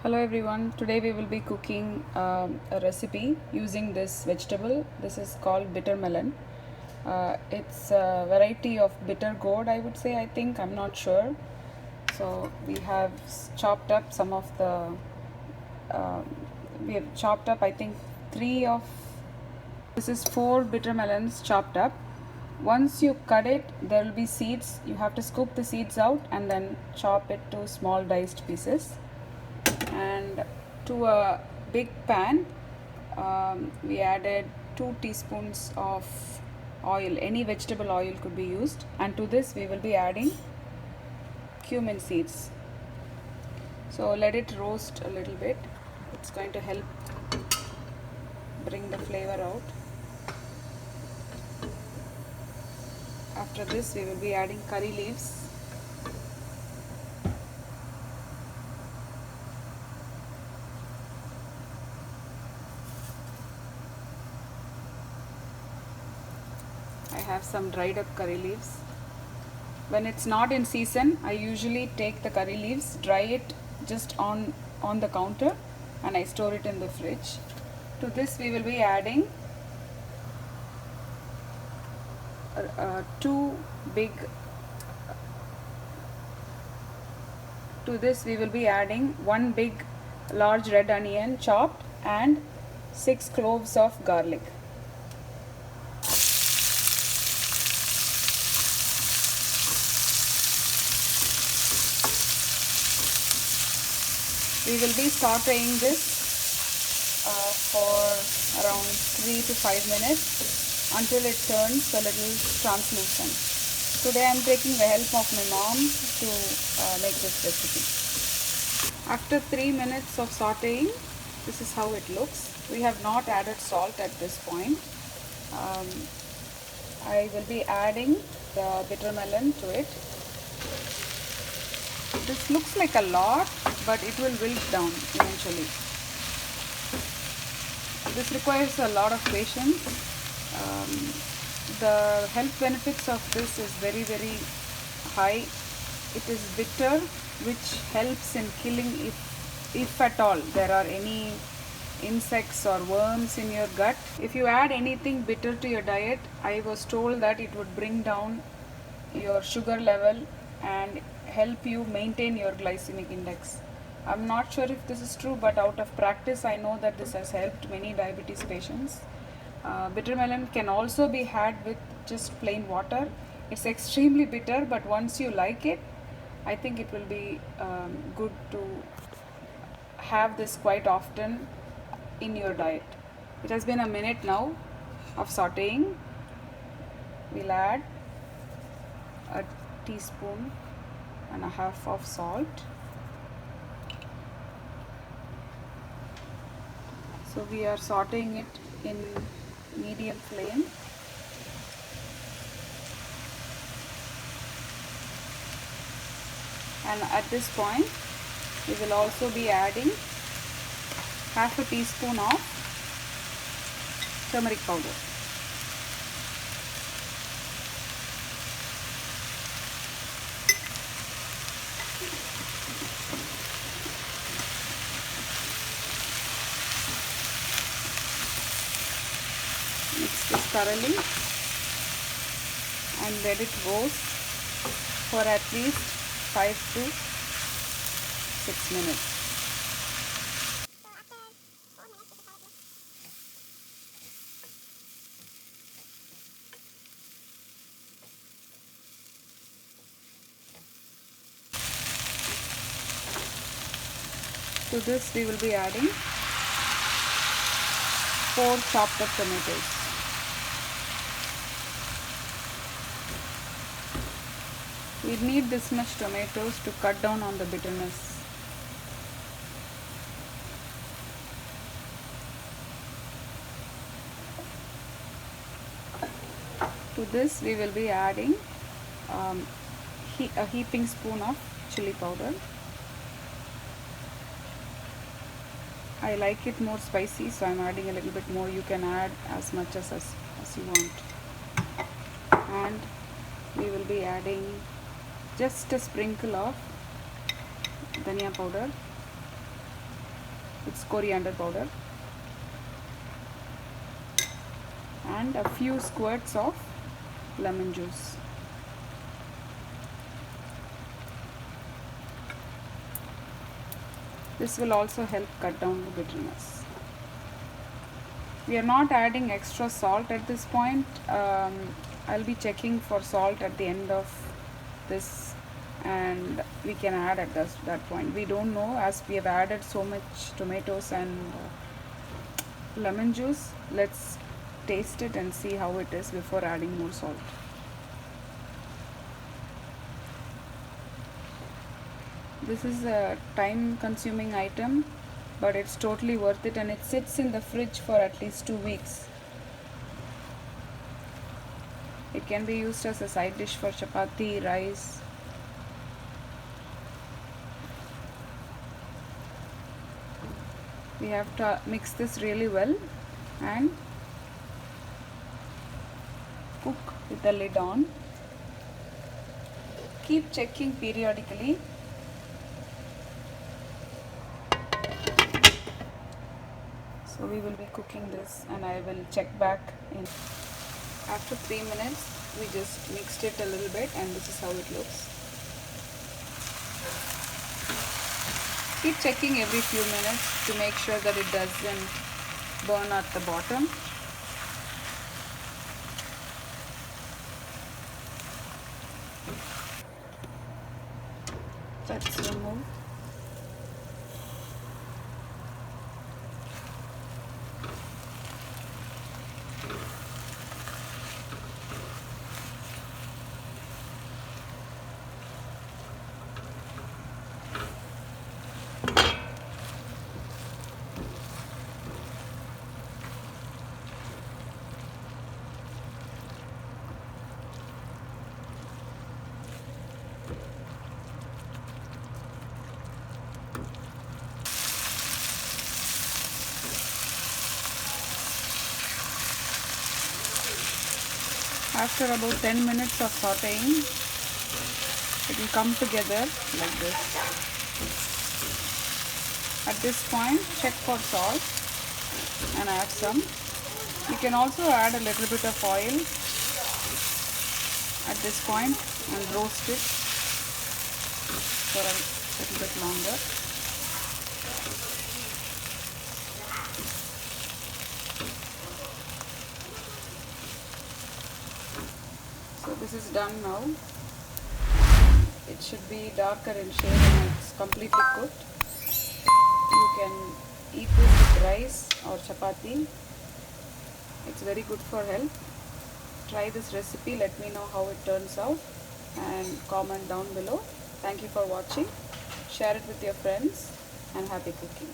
Hello everyone, today we will be cooking a recipe using this vegetable. This is called bitter melon. It's a variety of bitter gourd, I would say. I'm not sure. So we have chopped up some of the uh, we have chopped up, I think, three of this is four bitter melons chopped up. Once you cut it, there will be seeds. You have to scoop the seeds out and then chop it to small diced pieces. And to a big pan, we added 2 teaspoons of oil. Any vegetable oil could be used, and to this we will be adding cumin seeds. So let it roast a little bit. It's going to help bring the flavor out. After this we will be adding curry leaves. I have some dried up curry leaves. When it's not in season, I usually take the curry leaves, dry it just on the counter, and I store it in the fridge. To this we will be adding two big to this we will be adding one big large red onion chopped and 6 cloves of garlic. We will be sauteing this for around 3 to 5 minutes until it turns a little translucent. Today I am taking the help of my mom to make this recipe. After 3 minutes of sauteing, this is how it looks. We have not added salt at this point. I will be adding the bitter melon to it. This looks like a lot, but it will wilt down eventually. This requires a lot of patience. The health benefits of this is very high. It is bitter, which helps in killing, if at all there are any insects or worms in your gut. If you add anything bitter to your diet, I was told that it would bring down your sugar level and help you maintain your glycemic index. I'm not sure if this is true, but out of practice I know that this has helped many diabetes patients. Bitter melon can also be had with just plain water. It's extremely bitter, but once you like it, I think it will be good to have this quite often in your diet. It has been a minute now of sauteing. We'll add a teaspoon and a half of salt. So we are sauteing it in medium flame. And at this point we will also be adding half a teaspoon of turmeric powder. Mix this thoroughly and let it roast for at least 5 to 6 minutes. To this we will be adding 4 chopped up tomatoes. We need this much tomatoes to cut down on the bitterness. To this we will be adding a heaping spoon of chili powder. I like it more spicy, so I'm adding a little bit more. You can add as much as you want. And we will be adding just a sprinkle of dhania powder It's coriander powder. And a few squirts of lemon juice. This will also help cut down the bitterness. We are not adding extra salt at this point. I'll be checking for salt at the end of this, and we can add at that point. We don't know, as we have added so much tomatoes and lemon juice. Let's taste it and see how it is before adding more salt. This is a time consuming item, but it's totally worth it, and it sits in the fridge for at least 2 weeks. It can be used as a side dish for chapati, rice. We have to mix this really well and cook with the lid on. Keep checking periodically. So we will be cooking this, and I will check back in. After 3 minutes, we just mixed it a little bit, and this is how it looks. Keep checking every few minutes to make sure that it doesn't burn at the bottom. Let's remove. After about 10 minutes of sauteing, it will come together like this. At this point, check for salt and add some. You can also add a little bit of oil at this point and roast it for a little bit longer. So this is done now. It should be darker in shade and it's completely cooked. You can eat this with rice or chapati. It's very good for health. Try this recipe, let me know how it turns out and comment down below. Thank you for watching. Share it with your friends and happy cooking.